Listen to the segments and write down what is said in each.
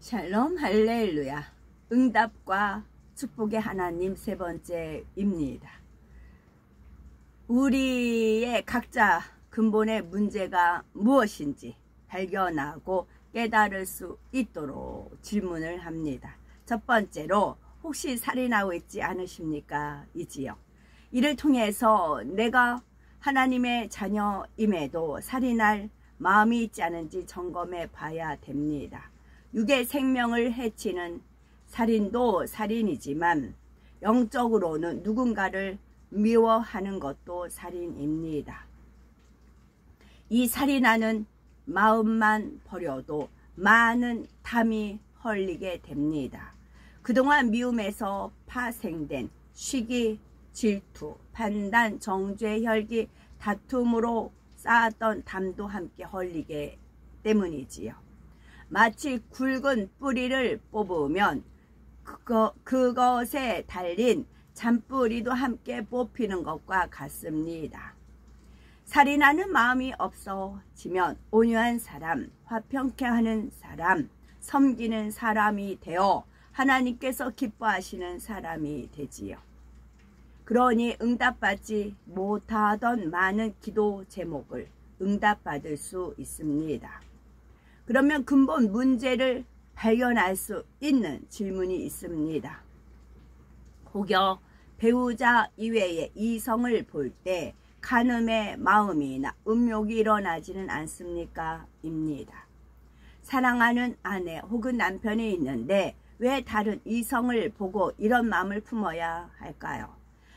샬롬 할렐루야. 응답과 축복의 하나님 세 번째입니다. 우리의 각자 근본의 문제가 무엇인지 발견하고 깨달을 수 있도록 질문을 합니다. 첫 번째로, 혹시 살인하고 있지 않으십니까? 이지요. 이를 통해서 내가 하나님의 자녀임에도 살인할 마음이 있지 않은지 점검해 봐야 됩니다. 육의 생명을 해치는 살인도 살인이지만 영적으로는 누군가를 미워하는 것도 살인입니다. 이 살인하는 마음만 버려도 많은 탐이 헐리게 됩니다. 그동안 미움에서 파생된 시기, 질투, 판단, 정죄, 혈기, 다툼으로 쌓았던 담도 함께 헐리게 때문이지요. 마치 굵은 뿌리를 뽑으면 그것에 달린 잔뿌리도 함께 뽑히는 것과 같습니다. 살인하는 마음이 없어지면 온유한 사람, 화평케 하는 사람, 섬기는 사람이 되어 하나님께서 기뻐하시는 사람이 되지요. 그러니 응답받지 못하던 많은 기도 제목을 응답받을 수 있습니다. 그러면 근본 문제를 발견할 수 있는 질문이 있습니다. 혹여 배우자 이외의 이성을 볼 때 간음의 마음이나 음욕이 일어나지는 않습니까? 입니다. 사랑하는 아내 혹은 남편이 있는데 왜 다른 이성을 보고 이런 마음을 품어야 할까요?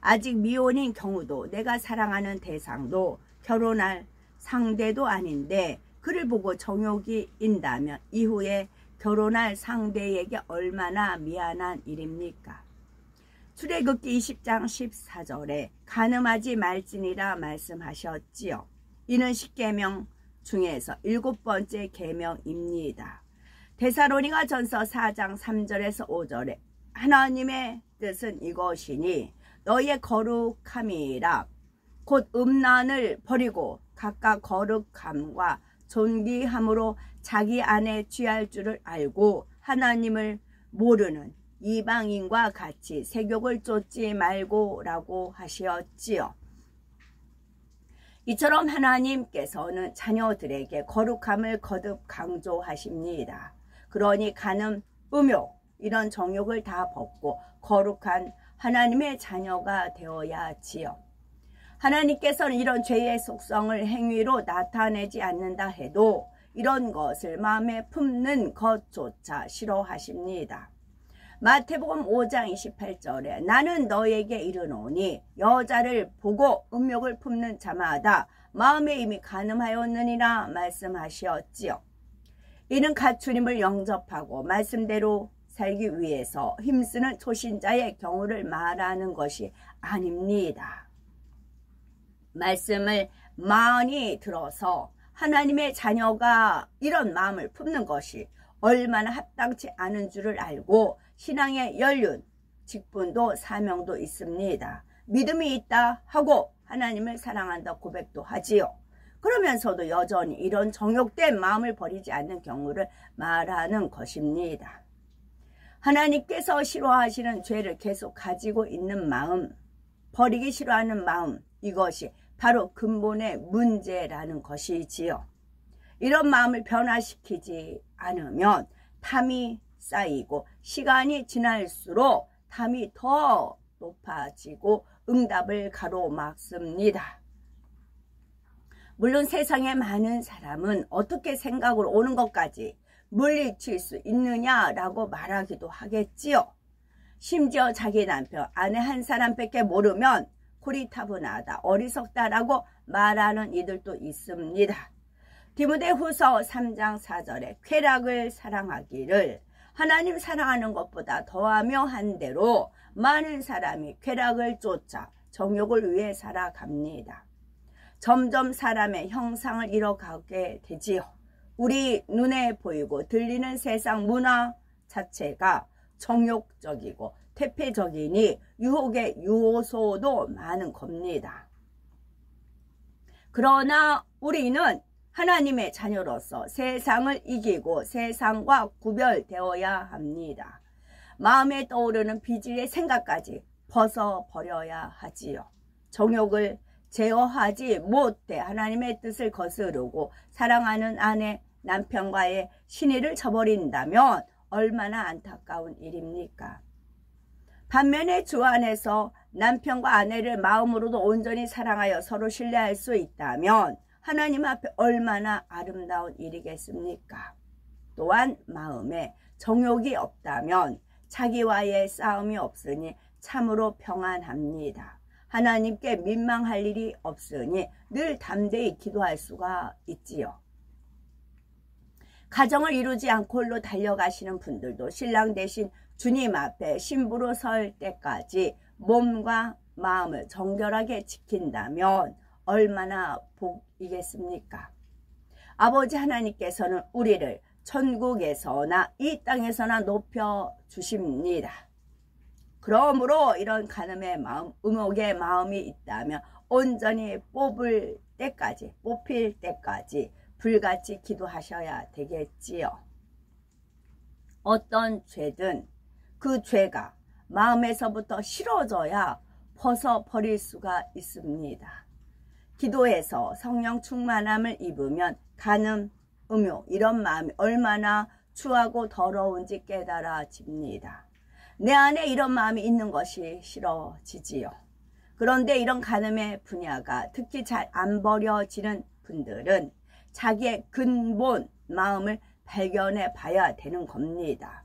아직 미혼인 경우도 내가 사랑하는 대상도 결혼할 상대도 아닌데 그를 보고 정욕이 인다면 이후에 결혼할 상대에게 얼마나 미안한 일입니까? 출애굽기 20장 14절에 간음하지 말지니라 말씀하셨지요. 이는 10계명 중에서 7번째 계명입니다. 데살로니가 전서 4장 3절에서 5절에 하나님의 뜻은 이것이니 너희의 거룩함이라 곧 음란을 버리고 각각 거룩함과 존귀함으로 자기 안에 취할 줄을 알고 하나님을 모르는 이방인과 같이 세욕을 쫓지 말고 라고 하셨지요. 이처럼 하나님께서는 자녀들에게 거룩함을 거듭 강조하십니다. 그러니 간음, 음욕 이런 정욕을 다 벗고 거룩한 하나님의 자녀가 되어야 하지요. 하나님께서는 이런 죄의 속성을 행위로 나타내지 않는다 해도 이런 것을 마음에 품는 것조차 싫어하십니다. 마태복음 5장 28절에 나는 너에게 이르노니 여자를 보고 음욕을 품는 자마다 마음에 이미 간음하였느니라 말씀하셨지요. 이는 가축임을 영접하고 말씀대로 살기 위해서 힘쓰는 초신자의 경우를 말하는 것이 아닙니다. 말씀을 많이 들어서 하나님의 자녀가 이런 마음을 품는 것이 얼마나 합당치 않은 줄을 알고 신앙의 연륜, 직분도 사명도 있습니다. 믿음이 있다 하고 하나님을 사랑한다 고백도 하지요. 그러면서도 여전히 이런 정욕된 마음을 버리지 않는 경우를 말하는 것입니다. 하나님께서 싫어하시는 죄를 계속 가지고 있는 마음, 버리기 싫어하는 마음, 이것이 바로 근본의 문제라는 것이지요. 이런 마음을 변화시키지 않으면 탐이 쌓이고 시간이 지날수록 탐이 더 높아지고 응답을 가로막습니다. 물론 세상에 많은 사람은 어떻게 생각으로 오는 것까지 물리칠 수 있느냐라고 말하기도 하겠지요. 심지어 자기 남편, 아내 한 사람밖에 모르면 고리타분하다, 어리석다라고 말하는 이들도 있습니다. 디모데후서 3장 4절에 쾌락을 사랑하기를 하나님 사랑하는 것보다 더하며 한 대로 많은 사람이 쾌락을 쫓아 정욕을 위해 살아갑니다. 점점 사람의 형상을 잃어가게 되지요. 우리 눈에 보이고 들리는 세상 문화 자체가 정욕적이고 퇴폐적이니 유혹의 요소도 많은 겁니다. 그러나 우리는 하나님의 자녀로서 세상을 이기고 세상과 구별되어야 합니다. 마음에 떠오르는 비질의 생각까지 벗어버려야 하지요. 정욕을 제어하지 못해 하나님의 뜻을 거스르고 사랑하는 아내, 남편과의 신의를 저버린다면 얼마나 안타까운 일입니까? 반면에 주 안에서 남편과 아내를 마음으로도 온전히 사랑하여 서로 신뢰할 수 있다면 하나님 앞에 얼마나 아름다운 일이겠습니까? 또한 마음에 정욕이 없다면 자기와의 싸움이 없으니 참으로 평안합니다. 하나님께 민망할 일이 없으니 늘 담대히 기도할 수가 있지요. 가정을 이루지 않고 홀로 달려가시는 분들도 신랑 대신 주님 앞에 신부로 설 때까지 몸과 마음을 정결하게 지킨다면 얼마나 복이겠습니까? 아버지 하나님께서는 우리를 천국에서나 이 땅에서나 높여주십니다. 그러므로 이런 간음의 마음, 의목의 마음이 있다면 온전히 뽑힐 때까지 불같이 기도하셔야 되겠지요. 어떤 죄든 그 죄가 마음에서부터 싫어져야 벗어버릴 수가 있습니다. 기도해서 성령 충만함을 입으면 간음, 음욕 이런 마음이 얼마나 추하고 더러운지 깨달아집니다. 내 안에 이런 마음이 있는 것이 싫어지지요. 그런데 이런 간음의 분야가 특히 잘 안 버려지는 분들은 자기의 근본 마음을 발견해 봐야 되는 겁니다.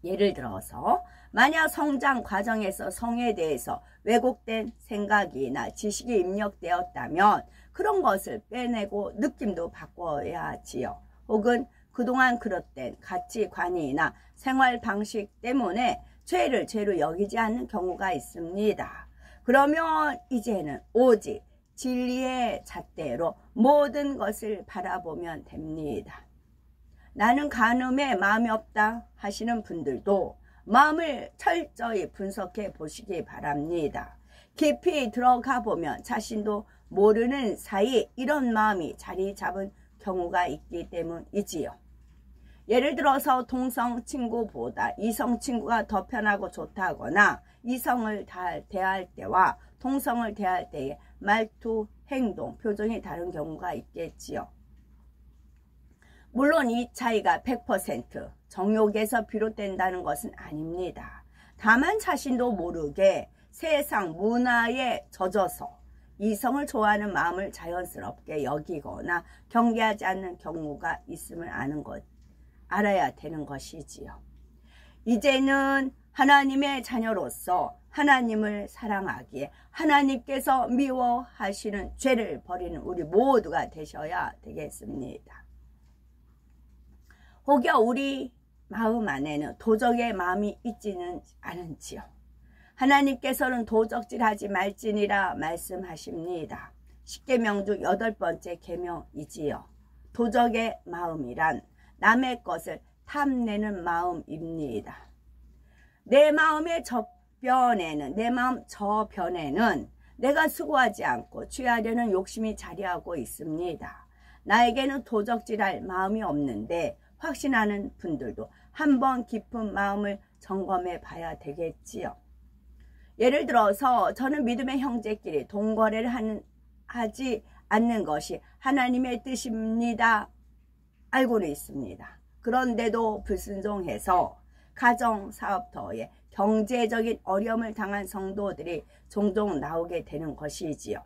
예를 들어서 만약 성장 과정에서 성에 대해서 왜곡된 생각이나 지식이 입력되었다면 그런 것을 빼내고 느낌도 바꿔야지요. 혹은 그동안 그릇된 가치관이나 생활 방식 때문에 죄를 죄로 여기지 않는 경우가 있습니다. 그러면 이제는 오직 진리의 잣대로 모든 것을 바라보면 됩니다. 나는 간음에 마음이 없다 하시는 분들도 마음을 철저히 분석해 보시기 바랍니다. 깊이 들어가 보면 자신도 모르는 사이 이런 마음이 자리 잡은 경우가 있기 때문이지요. 예를 들어서 동성 친구보다 이성 친구가 더 편하고 좋다거나 이성을 대할 때와 동성을 대할 때의 말투, 행동, 표정이 다른 경우가 있겠지요. 물론 이 차이가 100% 정욕에서 비롯된다는 것은 아닙니다. 다만 자신도 모르게 세상 문화에 젖어서 이성을 좋아하는 마음을 자연스럽게 여기거나 경계하지 않는 경우가 있음을 알아야 되는 것이지요. 이제는 하나님의 자녀로서 하나님을 사랑하기에 하나님께서 미워하시는 죄를 버리는 우리 모두가 되셔야 되겠습니다. 혹여 우리 마음 안에는 도적의 마음이 있지는 않은지요. 하나님께서는 도적질하지 말지니라 말씀하십니다. 10계명 중 8번째 계명이지요. 도적의 마음이란 남의 것을 탐내는 마음입니다. 내 마음의 내 마음 저변에는 내가 수고하지 않고 취하려는 욕심이 자리하고 있습니다. 나에게는 도적질할 마음이 없는데 확신하는 분들도 한번 깊은 마음을 점검해 봐야 되겠지요. 예를 들어서 저는 믿음의 형제끼리 동거래를 하지 않는 것이 하나님의 뜻입니다. 알고는 있습니다. 그런데도 불순종해서 가정 사업터에 경제적인 어려움을 당한 성도들이 종종 나오게 되는 것이지요.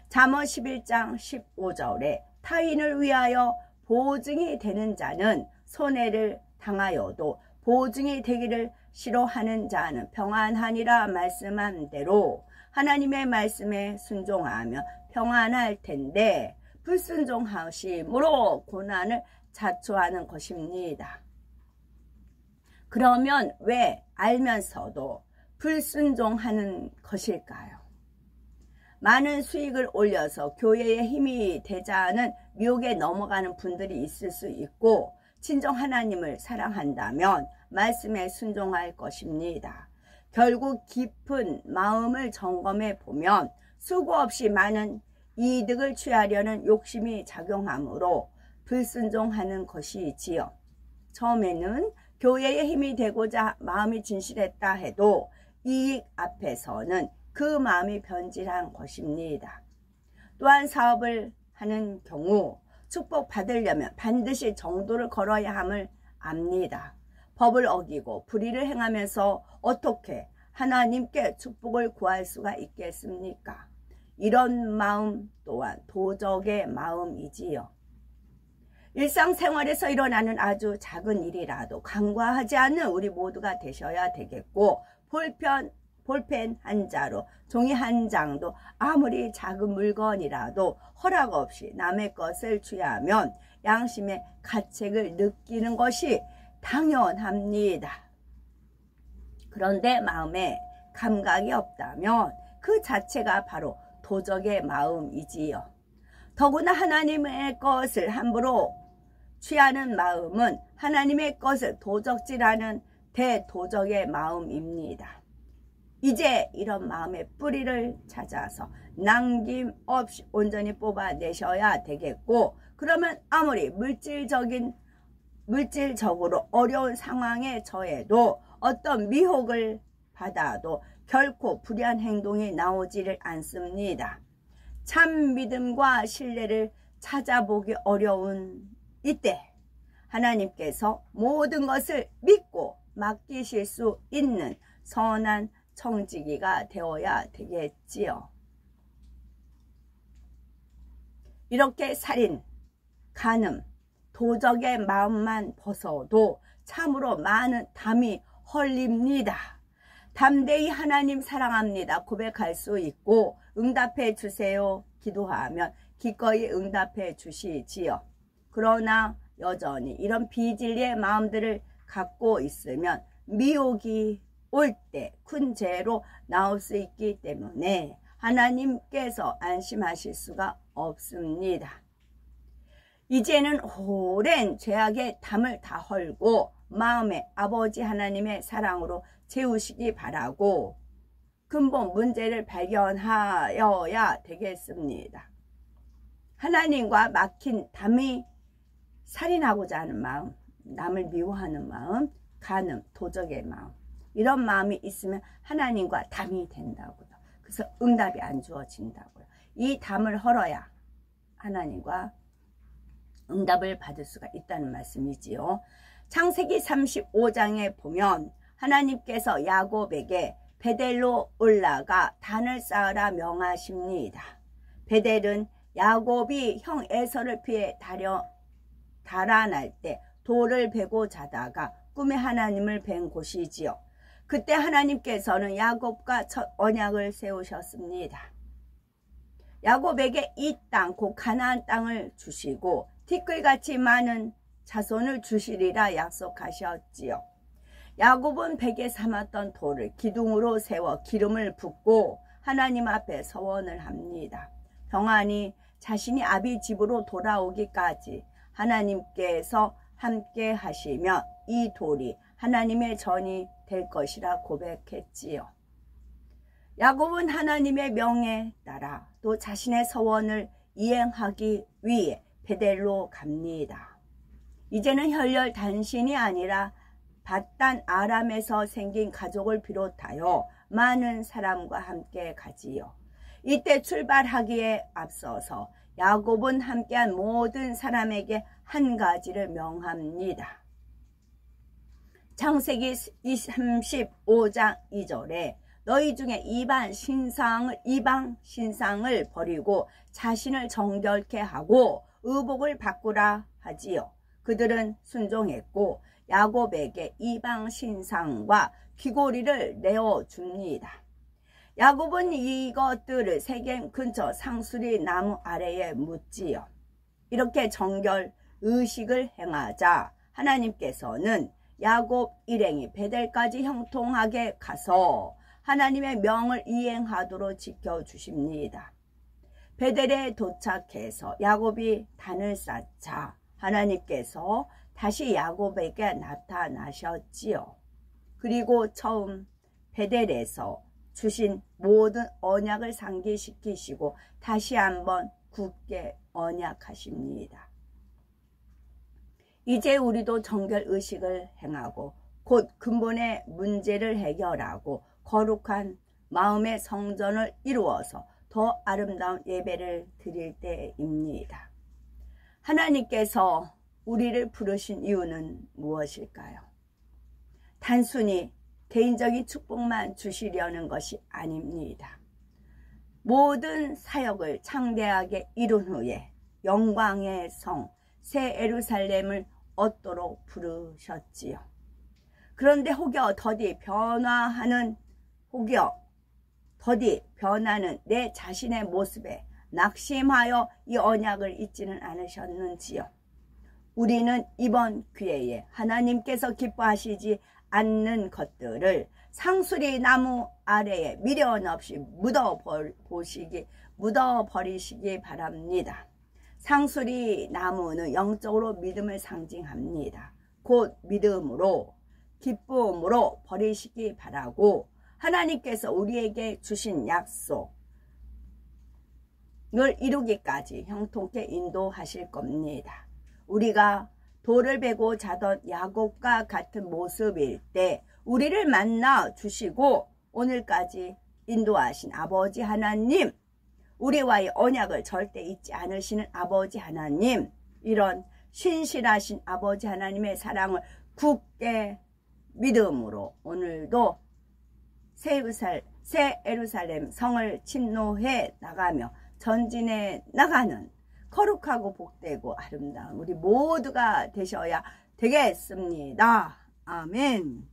잠언 11장 15절에 타인을 위하여 보증이 되는 자는 손해를 당하여도 보증이 되기를 싫어하는 자는 평안하니라 말씀한 대로 하나님의 말씀에 순종하며 평안할 텐데 불순종하심으로 고난을 자초하는 것입니다. 그러면 왜 알면서도 불순종하는 것일까요? 많은 수익을 올려서 교회에 힘이 되자는 유혹에 넘어가는 분들이 있을 수 있고 진정 하나님을 사랑한다면 말씀에 순종할 것입니다. 결국 깊은 마음을 점검해 보면 수고 없이 많은 이득을 취하려는 욕심이 작용하므로 불순종하는 것이지요. 처음에는 교회의 힘이 되고자 마음이 진실했다 해도 이익 앞에서는 그 마음이 변질한 것입니다. 또한 사업을 하는 경우 축복받으려면 반드시 정도를 걸어야 함을 압니다. 법을 어기고 불의를 행하면서 어떻게 하나님께 축복을 구할 수가 있겠습니까? 이런 마음 또한 도적의 마음이지요. 일상생활에서 일어나는 아주 작은 일이라도 간과하지 않는 우리 모두가 되셔야 되겠고, 볼펜 한 자로 종이 한 장도 아무리 작은 물건이라도 허락 없이 남의 것을 취하면 양심의 가책을 느끼는 것이 당연합니다. 그런데 마음에 감각이 없다면 그 자체가 바로 도적의 마음이지요. 더구나 하나님의 것을 함부로 취하는 마음은 하나님의 것을 도적질하는 대도적의 마음입니다. 이제 이런 마음의 뿌리를 찾아서 남김없이 온전히 뽑아내셔야 되겠고, 그러면 아무리 물질적으로 어려운 상황에 처해도 어떤 미혹을 받아도 결코 불의한 행동이 나오지를 않습니다. 참 믿음과 신뢰를 찾아보기 어려운 이때 하나님께서 모든 것을 믿고 맡기실 수 있는 선한 청지기가 되어야 되겠지요. 이렇게 살인, 간음, 도적의 마음만 벗어도 참으로 많은 담이 헐립니다. 담대히 하나님 사랑합니다 고백할 수 있고, 응답해 주세요 기도하면 기꺼이 응답해 주시지요. 그러나 여전히 이런 비진리의 마음들을 갖고 있으면 미혹이 올 때 큰 죄로 나올 수 있기 때문에 하나님께서 안심하실 수가 없습니다. 이제는 오랜 죄악의 담을 다 헐고 마음에 아버지 하나님의 사랑으로 채우시기 바라고 근본 문제를 발견하여야 되겠습니다. 하나님과 막힌 담이 살인하고자 하는 마음, 남을 미워하는 마음, 간음, 도적의 마음, 이런 마음이 있으면 하나님과 담이 된다고요. 그래서 응답이 안 주어진다고요. 이 담을 헐어야 하나님과 응답을 받을 수가 있다는 말씀이지요. 창세기 35장에 보면 하나님께서 야곱에게 베델로 올라가 단을 쌓으라 명하십니다. 베델은 야곱이 형 에서를 피해 달아날 때 돌을 베고 자다가 꿈에 하나님을 뵌 곳이지요. 그때 하나님께서는 야곱과 첫 언약을 세우셨습니다. 야곱에게 이 땅, 곧 가나안 땅을 주시고 티끌같이 많은 자손을 주시리라 약속하셨지요. 야곱은 베개 삼았던 돌을 기둥으로 세워 기름을 붓고 하나님 앞에 서원을 합니다. 평안히 자신이 아비 집으로 돌아오기까지 하나님께서 함께 하시며 이 돌이 하나님의 전이 될 것이라 고백했지요. 야곱은 하나님의 명에 따라 또 자신의 서원을 이행하기 위해 베델로 갑니다. 이제는 혈혈 단신이 아니라 밧단 아람에서 생긴 가족을 비롯하여 많은 사람과 함께 가지요. 이때 출발하기에 앞서서 야곱은 함께한 모든 사람에게 한 가지를 명합니다. 창세기 35장 2절에 너희 중에 이방 신상을 버리고 자신을 정결케 하고 의복을 바꾸라 하지요. 그들은 순종했고 야곱에게 이방 신상과 귀고리를 내어줍니다. 야곱은 이것들을 세겜 근처 상수리 나무 아래에 묻지요. 이렇게 정결 의식을 행하자 하나님께서는 야곱 일행이 베델까지 형통하게 가서 하나님의 명을 이행하도록 지켜주십니다. 베델에 도착해서 야곱이 단을 쌓자 하나님께서 다시 야곱에게 나타나셨지요. 그리고 처음 베델에서 주신 모든 언약을 상기시키시고 다시 한번 굳게 언약하십니다. 이제 우리도 정결의식을 행하고 곧 근본의 문제를 해결하고 거룩한 마음의 성전을 이루어서 더 아름다운 예배를 드릴 때입니다. 하나님께서 우리를 부르신 이유는 무엇일까요? 단순히 개인적인 축복만 주시려는 것이 아닙니다. 모든 사역을 창대하게 이룬 후에 영광의 성 새 예루살렘을 얻도록 부르셨지요. 그런데 혹여 더디 변하는 내 자신의 모습에 낙심하여 이 언약을 잊지는 않으셨는지요. 우리는 이번 기회에 하나님께서 기뻐하시지 않는 것들을 상수리 나무 아래에 미련 없이 묻어버리시기 바랍니다. 상수리 나무는 영적으로 믿음을 상징합니다. 곧 믿음으로 기쁨으로 버리시기 바라고 하나님께서 우리에게 주신 약속을 이루기까지 형통케 인도하실 겁니다. 우리가 돌을 베고 자던 야곱과 같은 모습일 때 우리를 만나 주시고 오늘까지 인도하신 아버지 하나님, 우리와의 언약을 절대 잊지 않으시는 아버지 하나님, 이런 신실하신 아버지 하나님의 사랑을 굳게 믿음으로 오늘도 새 예루살렘 성을 침노해 나가며 전진해 나가는 거룩하고 복되고 아름다운 우리 모두가 되셔야 되겠습니다. 아멘.